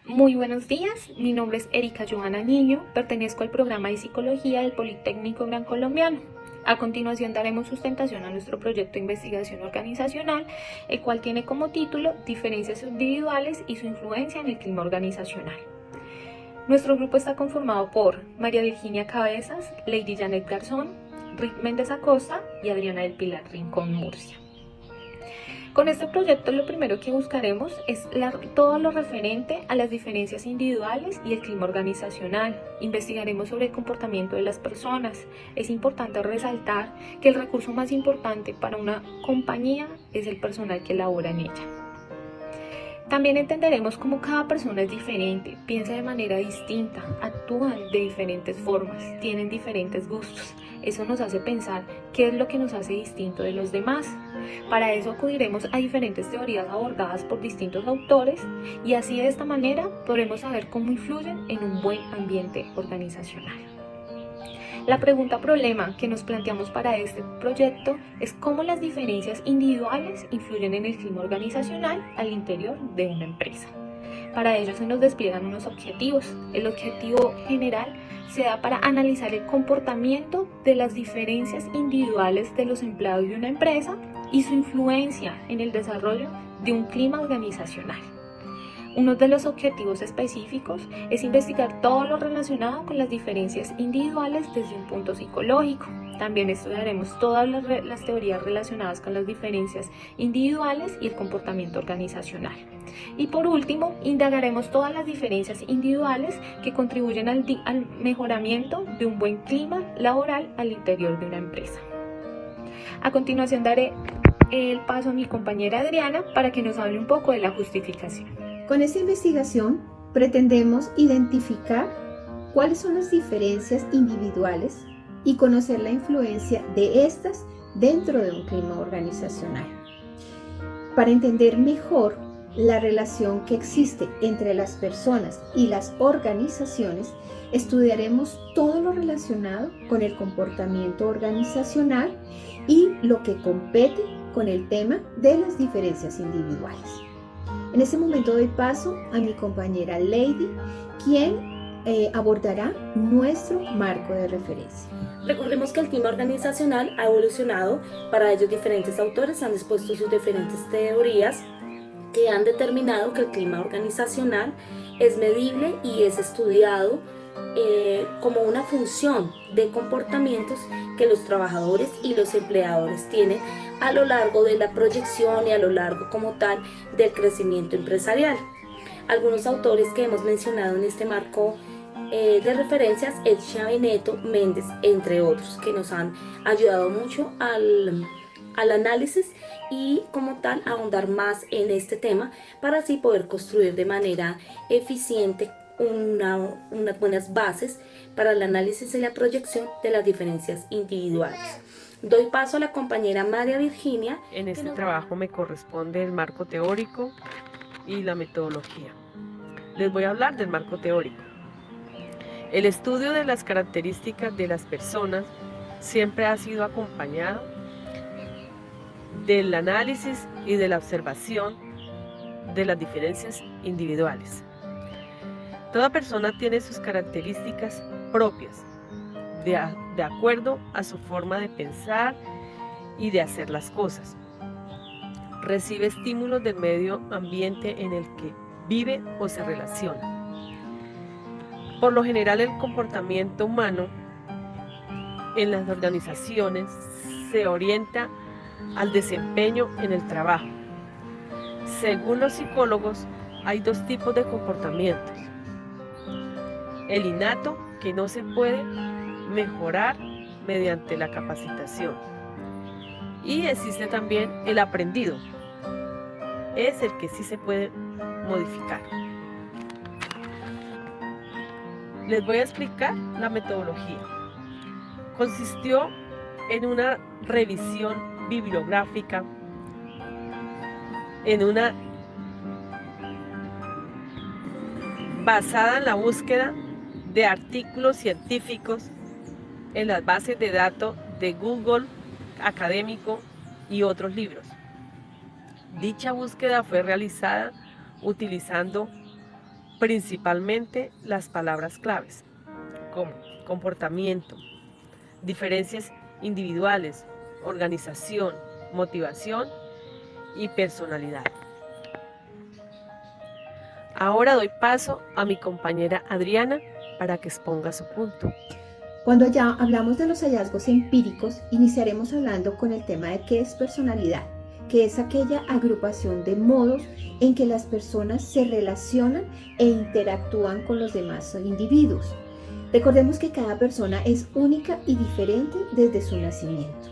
Muy buenos días, mi nombre es Erika Johanna Niño, pertenezco al programa de Psicología del Politécnico Gran Colombiano. A continuación daremos sustentación a nuestro proyecto de investigación organizacional, el cual tiene como título Diferencias individuales y su influencia en el clima organizacional. Nuestro grupo está conformado por María Virginia Cabezas, Lady Janet Garzón, Rick Méndez Acosta y Adriana del Pilar Rincón Murcia. Con este proyecto lo primero que buscaremos es todo lo referente a las diferencias individuales y el clima organizacional. Investigaremos sobre el comportamiento de las personas. Es importante resaltar que el recurso más importante para una compañía es el personal que labora en ella. También entenderemos cómo cada persona es diferente, piensa de manera distinta, actúan de diferentes formas, tienen diferentes gustos. Eso nos hace pensar qué es lo que nos hace distinto de los demás. Para eso acudiremos a diferentes teorías abordadas por distintos autores y así de esta manera podremos saber cómo influyen en un buen ambiente organizacional. La pregunta problema que nos planteamos para este proyecto es cómo las diferencias individuales influyen en el clima organizacional al interior de una empresa. Para ello se nos despliegan unos objetivos. El objetivo general se da para analizar el comportamiento de las diferencias individuales de los empleados de una empresa y su influencia en el desarrollo de un clima organizacional. Uno de los objetivos específicos es investigar todo lo relacionado con las diferencias individuales desde un punto psicológico. También estudiaremos todas las teorías relacionadas con las diferencias individuales y el comportamiento organizacional. Y por último, indagaremos todas las diferencias individuales que contribuyen al mejoramiento de un buen clima laboral al interior de una empresa. A continuación daré el paso a mi compañera Adriana para que nos hable un poco de la justificación. Con esta investigación pretendemos identificar cuáles son las diferencias individuales y conocer la influencia de estas dentro de un clima organizacional. Para entender mejor la relación que existe entre las personas y las organizaciones, estudiaremos todo lo relacionado con el comportamiento organizacional y lo que compete con el tema de las diferencias individuales. En este momento doy paso a mi compañera Lady, quien abordará nuestro marco de referencia. Recordemos que el clima organizacional ha evolucionado. Para ello diferentes autores han expuesto sus diferentes teorías que han determinado que el clima organizacional es medible y es estudiado como una función de comportamientos que los trabajadores y los empleadores tienen a lo largo de la proyección y a lo largo como tal del crecimiento empresarial. Algunos autores que hemos mencionado en este marco de referencias es Chavineto, Méndez, entre otros, que nos han ayudado mucho al análisis y como tal ahondar más en este tema para así poder construir de manera eficiente unas buenas bases para el análisis y la proyección de las diferencias individuales. Doy paso a la compañera María Virginia. En este trabajo me corresponde el marco teórico y la metodología. Les voy a hablar del marco teórico. El estudio de las características de las personas siempre ha sido acompañado del análisis y de la observación de las diferencias individuales. Toda persona tiene sus características propias, de acuerdo a su forma de pensar y de hacer las cosas. Recibe estímulos del medio ambiente en el que vive o se relaciona. Por lo general, el comportamiento humano en las organizaciones se orienta al desempeño en el trabajo. Según los psicólogos, hay dos tipos de comportamientos. El innato, que no se puede mejorar mediante la capacitación. Y existe también el aprendido. Es el que sí se puede modificar. Les voy a explicar la metodología. Consistió en una revisión bibliográfica, basada en la búsqueda de artículos científicos en las bases de datos de Google académico y otros libros. Dicha búsqueda fue realizada utilizando principalmente las palabras claves, como comportamiento, diferencias individuales, organización, motivación y personalidad. Ahora doy paso a mi compañera Adriana para que exponga su punto. Cuando ya hablamos de los hallazgos empíricos, iniciaremos hablando con el tema de qué es personalidad, que es aquella agrupación de modos en que las personas se relacionan e interactúan con los demás individuos. Recordemos que cada persona es única y diferente desde su nacimiento.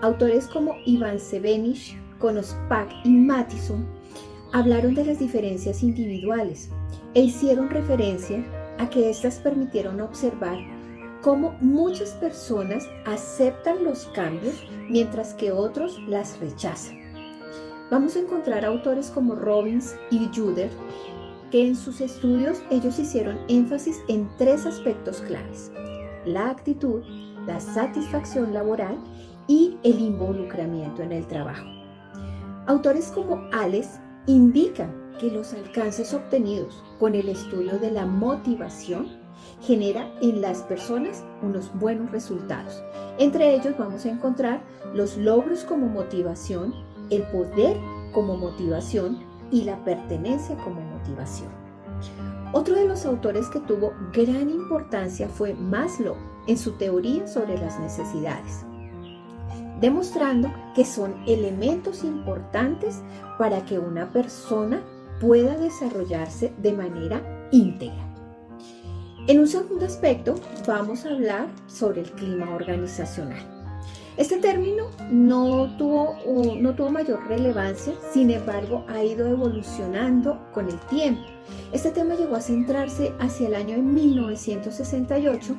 Autores como Ivan Sebenich, Konospak y Mattison hablaron de las diferencias individuales e hicieron referencia a que éstas permitieron observar cómo muchas personas aceptan los cambios mientras que otros las rechazan. Vamos a encontrar autores como Robbins y Juder que en sus estudios ellos hicieron énfasis en 3 aspectos claves: la actitud, la satisfacción laboral y el involucramiento en el trabajo. Autores como Alès indican que los alcances obtenidos con el estudio de la motivación genera en las personas unos buenos resultados. Entre ellos vamos a encontrar los logros como motivación, el poder como motivación y la pertenencia como motivación. Otro de los autores que tuvo gran importancia fue Maslow en su teoría sobre las necesidades, demostrando que son elementos importantes para que una persona pueda desarrollarse de manera íntegra. En un segundo aspecto vamos a hablar sobre el clima organizacional. Este término no tuvo mayor relevancia, sin embargo ha ido evolucionando con el tiempo. Este tema llegó a centrarse hacia el año 1968,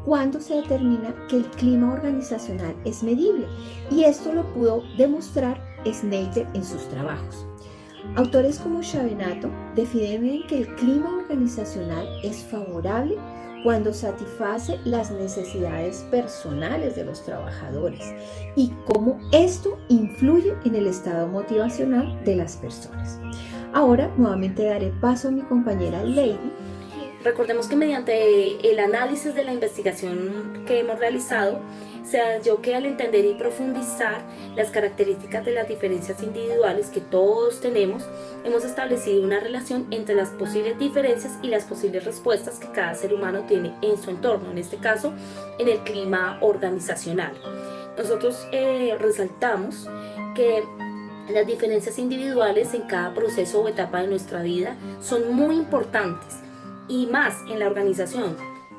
cuando se determina que el clima organizacional es medible, y esto lo pudo demostrar Snyder en sus trabajos. Autores como Sciavinato definen que el clima organizacional es favorable cuando satisface las necesidades personales de los trabajadores y cómo esto influye en el estado motivacional de las personas. Ahora nuevamente daré paso a mi compañera Lady. Recordemos que mediante el análisis de la investigación que hemos realizado, se halló que al entender y profundizar las características de las diferencias individuales que todos tenemos, hemos establecido una relación entre las posibles diferencias y las posibles respuestas que cada ser humano tiene en su entorno, en este caso en el clima organizacional. Nosotros resaltamos que las diferencias individuales en cada proceso o etapa de nuestra vida son muy importantes, y más en la organización,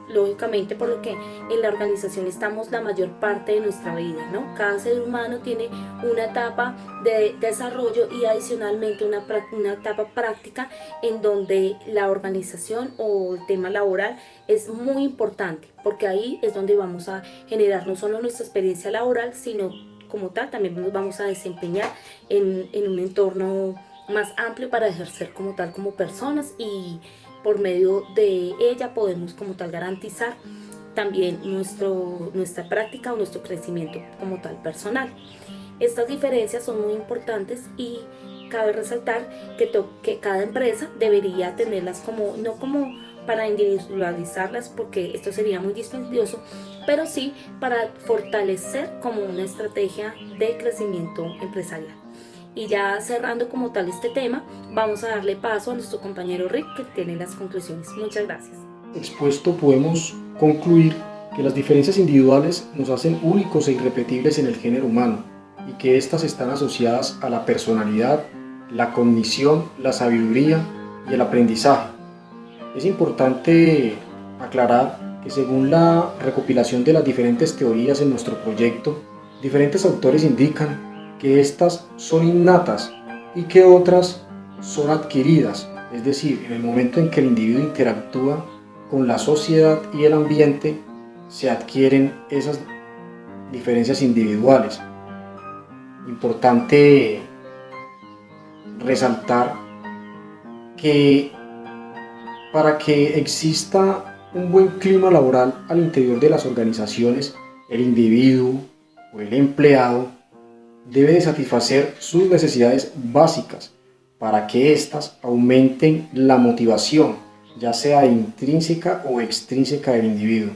lógicamente, por lo que en la organización estamos la mayor parte de nuestra vida, ¿no? Cada ser humano tiene una etapa de desarrollo y adicionalmente una etapa práctica en donde la organización o el tema laboral es muy importante, porque ahí es donde vamos a generar no solo nuestra experiencia laboral, sino como tal también nos vamos a desempeñar en un entorno más amplio para ejercer como tal como personas, y por medio de ella podemos como tal garantizar también nuestra práctica o nuestro crecimiento como tal personal. Estas diferencias son muy importantes y cabe resaltar que cada empresa debería tenerlas no como para individualizarlas, porque esto sería muy dispendioso, pero sí para fortalecer como una estrategia de crecimiento empresarial. Y ya cerrando como tal este tema, vamos a darle paso a nuestro compañero Rick, que tiene las conclusiones. Muchas gracias. Expuesto podemos concluir que las diferencias individuales nos hacen únicos e irrepetibles en el género humano, y que éstas están asociadas a la personalidad, la cognición, la sabiduría y el aprendizaje. Es importante aclarar que según la recopilación de las diferentes teorías en nuestro proyecto, diferentes autores indican que estas son innatas y que otras son adquiridas, es decir, en el momento en que el individuo interactúa con la sociedad y el ambiente, se adquieren esas diferencias individuales. Importante resaltar que para que exista un buen clima laboral al interior de las organizaciones, el individuo o el empleado debe de satisfacer sus necesidades básicas, para que éstas aumenten la motivación, ya sea intrínseca o extrínseca del individuo.